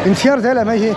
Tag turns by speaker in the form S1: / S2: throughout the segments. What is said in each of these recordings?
S1: in chiar thế là mấy hi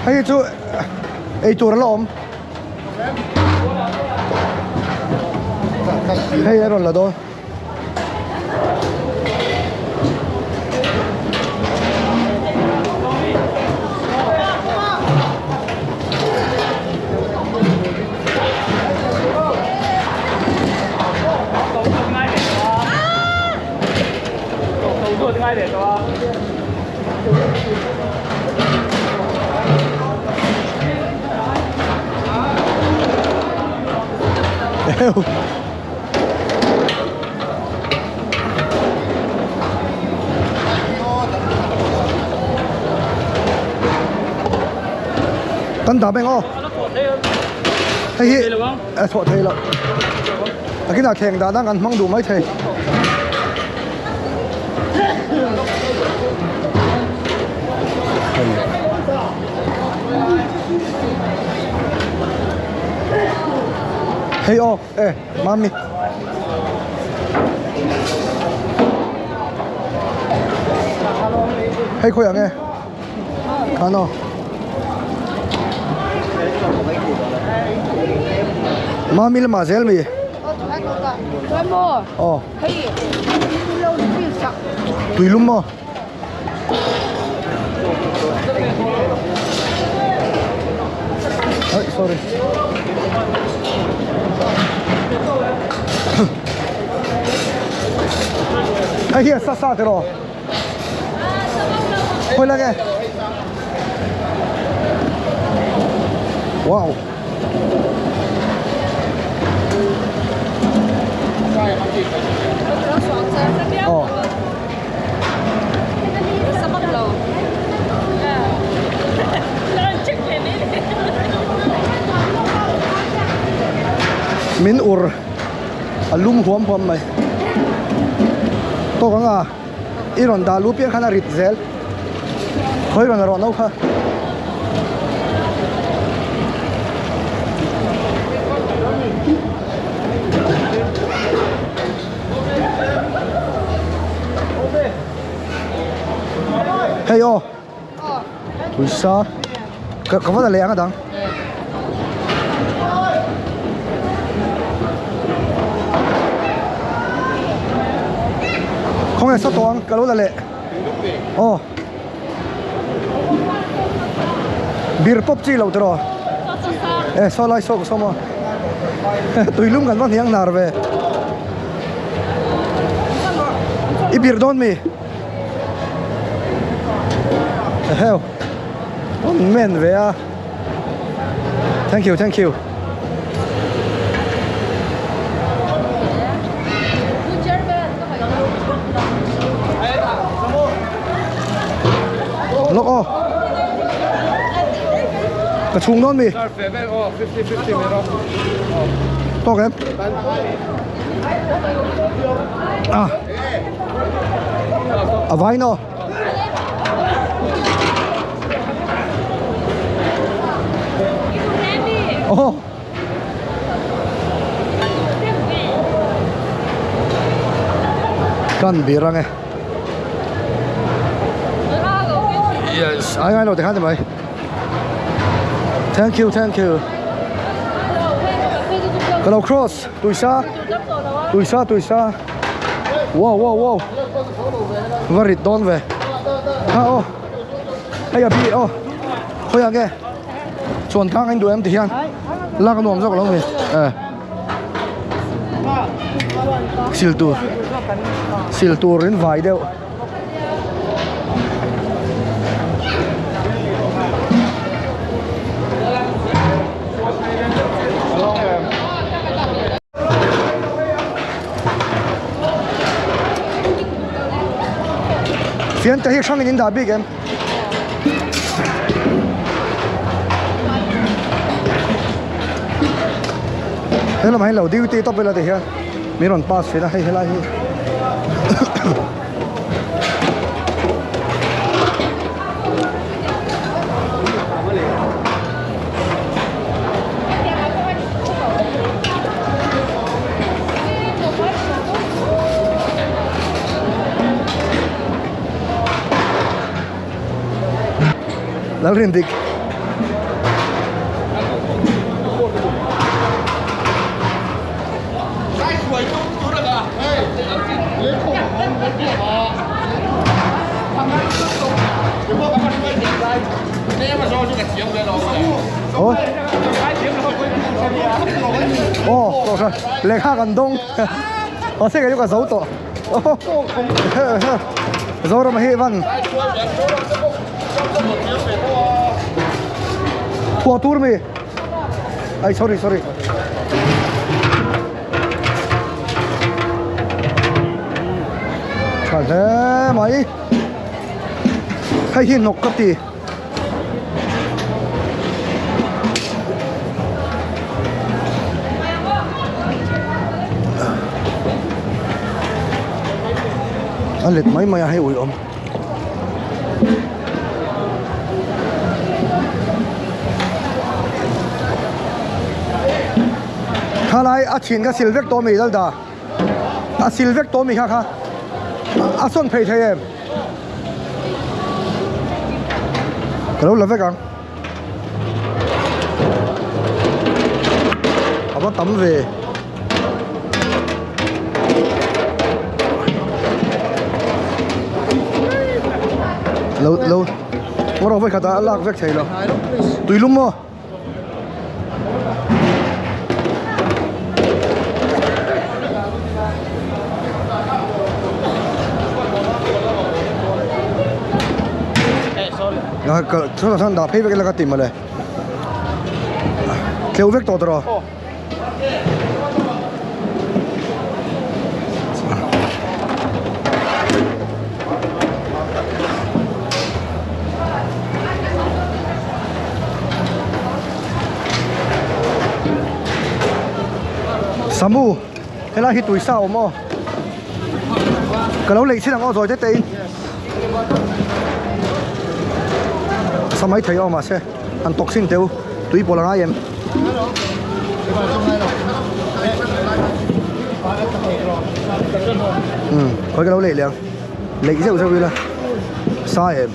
S1: hay chú ấy chú nó ôm hay rồi là đâu tân đá bên ô hay hi thọ thầy lắm cái nào thèn đã đang ăn măng đủ mấy thầy hey ô mami hey khôi à nghe ano mami là mà zel mi tùy lum mà sorry hay hier sa thế rồi thôi là nghe wow min ur alum huam huam mai to kanga iron da lu pia khana rit zel khoi ron ron nau kha hey yo tui sa ka va le anga dang không ai sắp toang cả lối là lệ beer pop chi lâu rồi sao lại sao mà tùy lúc gần vắng tiếng nào về ít beer don mi hell men về à thank you look cái chung đó mi to em vai nó cần bị răng yes ai đâu để khán mày thank you cái đầu cross tùy xa wow varit don về hay bị thôi nghe chuẩn thang anh đuổi em thì hiền la cái nồm ra của nó về sil tour đến vài đeo phiền tới hiện sang cái nhìn đã biết em thế là mấy lẩu duty top bây giờ thì mấy lần pass phải là hay là lão riêng địch ôi ô rồi lấy khác gần đông ở xe cái dấu tổ dấu rồi mà hệ văn qua tour mi ay sorry trời thế mày hay hiền nọc cấp thì anh liệt mấy mày hay ủi ôm khá lại à chín cái silver to mì đâu đó à silver to mì khác ha à xuân phải thấy em cái đâu là vậy càng à bắt tắm về lâu có đâu vậy cả ta lạc vết chảy rồi tùy lum mà số là thằng đã phê với cái là tìm mà đây kéo vết to rồi Samu hay là hít tuổi sao mà cái lâu lịch xin là rồi thế tên sao mấy thấy mà xe ăn tóc xin tiêu túi bộ là ai em có cái lâu lịch liền lịch rượu rượu là sai em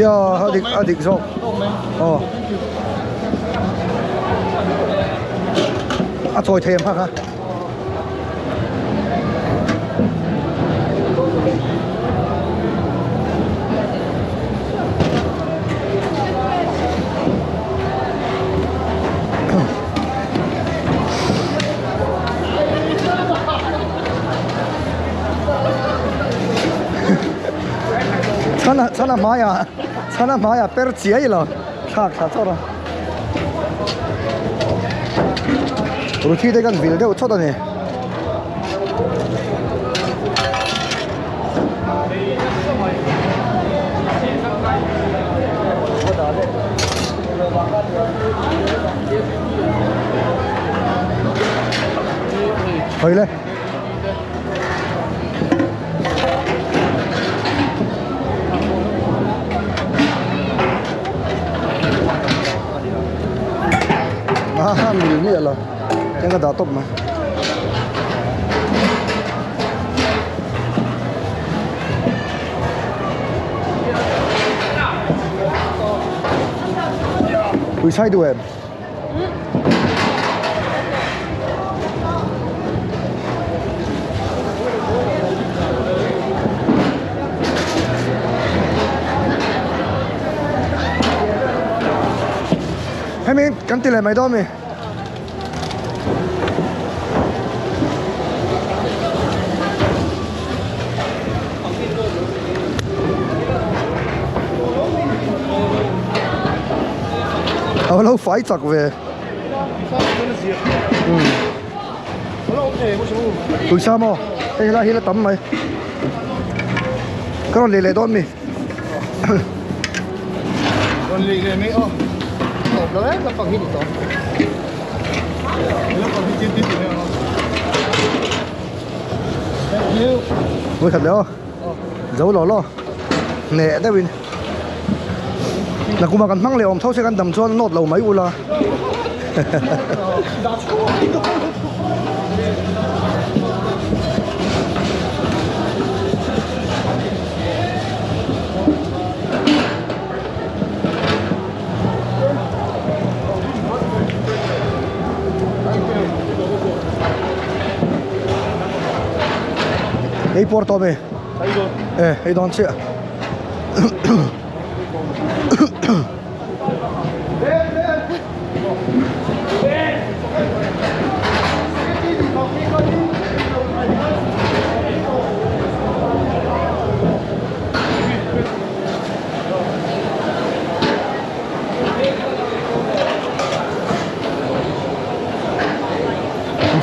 S1: yeah, adik so. Oh. À thôi thêm ha. sana maya perci aja loh khak rồi ruchi đây kan vil deu chot ani thôi lên mil ni lah, jangan dah top mah. Ui sai đuôi em. Hay mình cắn tiền lại mày đó mày. Lâu phải chặt về. Tụi sao mà đây là hết tấm mày cái này lấy đón mi
S2: còn lì cái mấy ô hộp đó đấy nó còn hít được nó còn hít tiếp nữa
S1: mới thật đó giấu lo nè đây bên là cũng mà cần măng liều thâu sẽ cần tầm cho nó nốt lầu mấy u là Ei porto me. Ei don chị.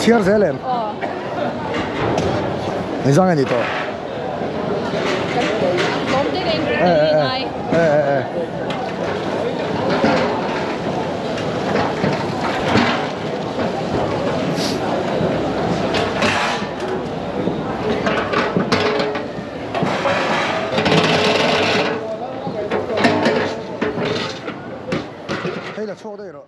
S1: Chia rẽ lên. Này răng gì to? Đây là chỗ đây rồi.